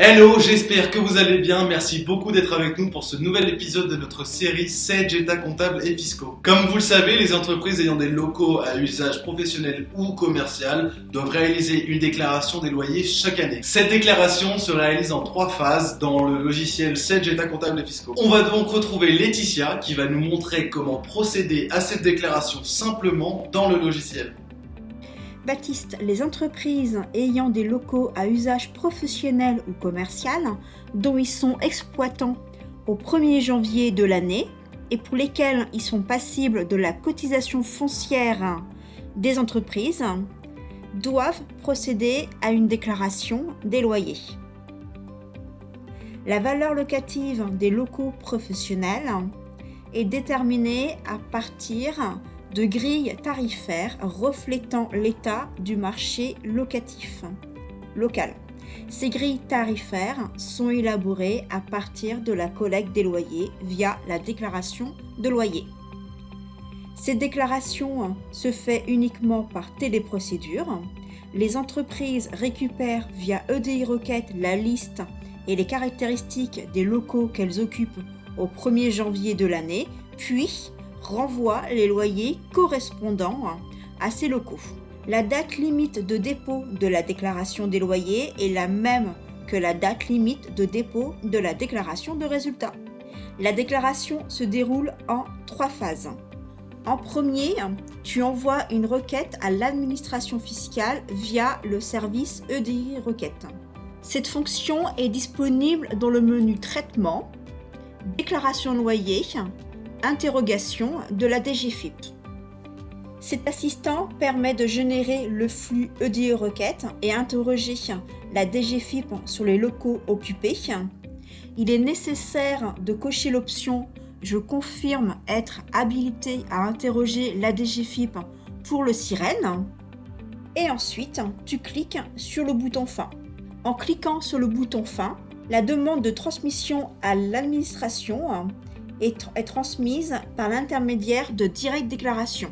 Hello, j'espère que vous allez bien. Merci beaucoup d'être avec nous pour ce nouvel épisode de notre série Sage État comptable et fiscaux. Comme vous le savez, les entreprises ayant des locaux à usage professionnel ou commercial doivent réaliser une déclaration des loyers chaque année. Cette déclaration se réalise en 3 phases dans le logiciel Sage État comptable et fiscaux. On va donc retrouver Laetitia qui va nous montrer comment procéder à cette déclaration simplement dans le logiciel. Baptiste, les entreprises ayant des locaux à usage professionnel ou commercial, dont ils sont exploitants au 1er janvier de l'année et pour lesquels ils sont passibles de la cotisation foncière des entreprises, doivent procéder à une déclaration des loyers. La valeur locative des locaux professionnels est déterminée à partir de grilles tarifaires reflétant l'état du marché locatif local. Ces grilles tarifaires sont élaborées à partir de la collecte des loyers via la déclaration de loyer. Cette déclaration se fait uniquement par téléprocédure. Les entreprises récupèrent via EDI Requête la liste et les caractéristiques des locaux qu'elles occupent au 1er janvier de l'année, puis renvoie les loyers correspondant à ces locaux. La date limite de dépôt de la déclaration des loyers est la même que la date limite de dépôt de la déclaration de résultat. La déclaration se déroule en 3 phases. En premier, tu envoies une requête à l'administration fiscale via le service EDI Requête. Cette fonction est disponible dans le menu Traitement, Déclaration de loyer, Interrogation de la DGFiP. Cet assistant permet de générer le flux EDI Requête et interroger la DGFiP sur les locaux occupés. Il est nécessaire de cocher l'option « Je confirme être habilité à interroger la DGFiP pour le Sirène » et ensuite tu cliques sur le bouton « Fin ». En cliquant sur le bouton « Fin », la demande de transmission à l'administration est transmise par l'intermédiaire de Direct Déclaration.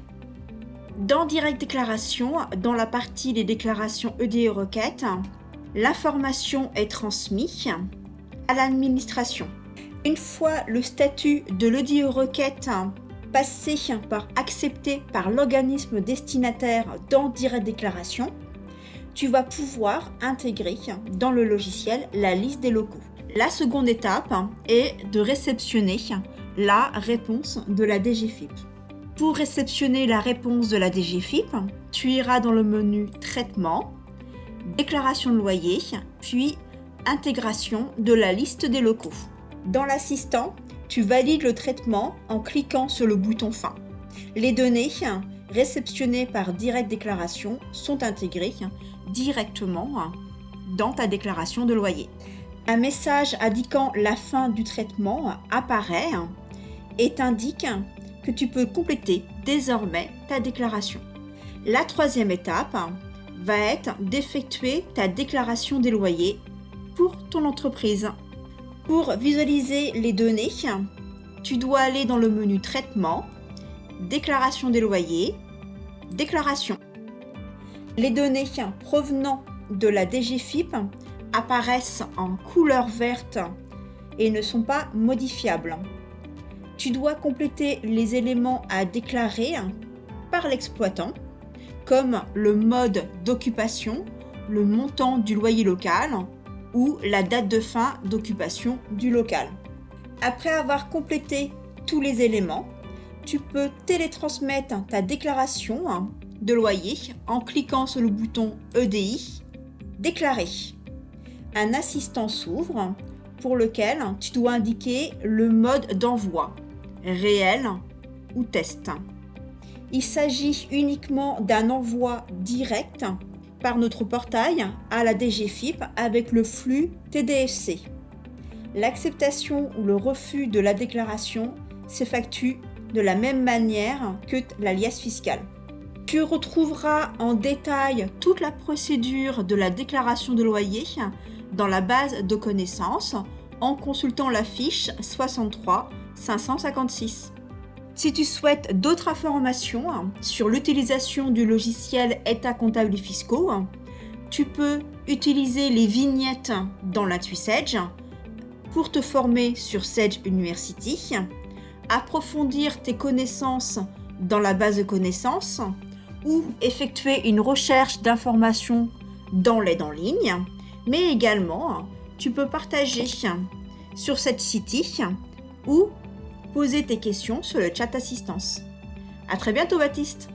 Dans Direct Déclaration, dans la partie des déclarations EDI Requête, l'information est transmise à l'administration. Une fois le statut de l'EDI Requête passé par accepté par l'organisme destinataire dans Direct Déclaration, tu vas pouvoir intégrer dans le logiciel la liste des locaux. La seconde étape est de réceptionner la réponse de la DGFiP. Pour réceptionner la réponse de la DGFiP, tu iras dans le menu Traitement, Déclaration de loyer, puis Intégration de la liste des locaux. Dans l'assistant, tu valides le traitement en cliquant sur le bouton Fin. Les données réceptionnées par Direct Déclaration sont intégrées directement dans ta déclaration de loyer. Un message indiquant la fin du traitement apparaît et t'indique que tu peux compléter désormais ta déclaration. La troisième étape va être d'effectuer ta déclaration des loyers pour ton entreprise. Pour visualiser les données, tu dois aller dans le menu Traitement, Déclaration des loyers, Déclaration. Les données provenant de la DGFiP apparaissent en couleur verte et ne sont pas modifiables. Tu dois compléter les éléments à déclarer par l'exploitant, comme le mode d'occupation, le montant du loyer local ou la date de fin d'occupation du local. Après avoir complété tous les éléments, tu peux télétransmettre ta déclaration de loyer en cliquant sur le bouton EDI, Déclarer. Un assistant s'ouvre pour lequel tu dois indiquer le mode d'envoi, réel ou test. Il s'agit uniquement d'un envoi direct par notre portail à la DGFiP avec le flux TDFC. L'acceptation ou le refus de la déclaration s'effectue de la même manière que la liasse fiscale. Tu retrouveras en détail toute la procédure de la déclaration de loyer dans la base de connaissances en consultant la fiche 63 556. Si tu souhaites d'autres informations sur l'utilisation du logiciel État comptable et fiscaux, tu peux utiliser les vignettes dans l'IntuiSage pour te former sur Sage University, approfondir tes connaissances dans la base de connaissances ou effectuer une recherche d'informations dans l'aide en ligne, mais également tu peux partager sur cette City ou poser tes questions sur le chat assistance. À très bientôt Baptiste.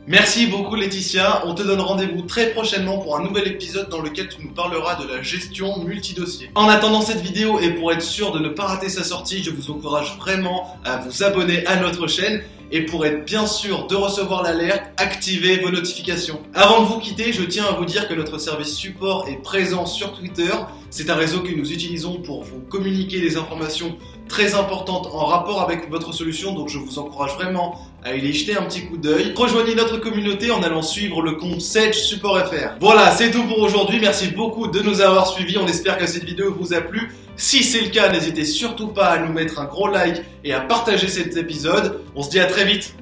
Merci beaucoup Laetitia, on te donne rendez-vous très prochainement pour un nouvel épisode dans lequel tu nous parleras de la gestion multidossier. En attendant cette vidéo et pour être sûr de ne pas rater sa sortie, je vous encourage vraiment à vous abonner à notre chaîne et pour être bien sûr de recevoir l'alerte, activez vos notifications. Avant de vous quitter, je tiens à vous dire que notre service support est présent sur Twitter. C'est un réseau que nous utilisons pour vous communiquer des informations très importantes en rapport avec votre solution, donc je vous encourage vraiment à y jeter un petit coup d'œil. Rejoignez notre communauté en allant suivre le compte Sage Support FR. Voilà, c'est tout pour aujourd'hui. Merci beaucoup de nous avoir suivis. On espère que cette vidéo vous a plu. Si c'est le cas, n'hésitez surtout pas à nous mettre un gros like et à partager cet épisode. On se dit à très vite.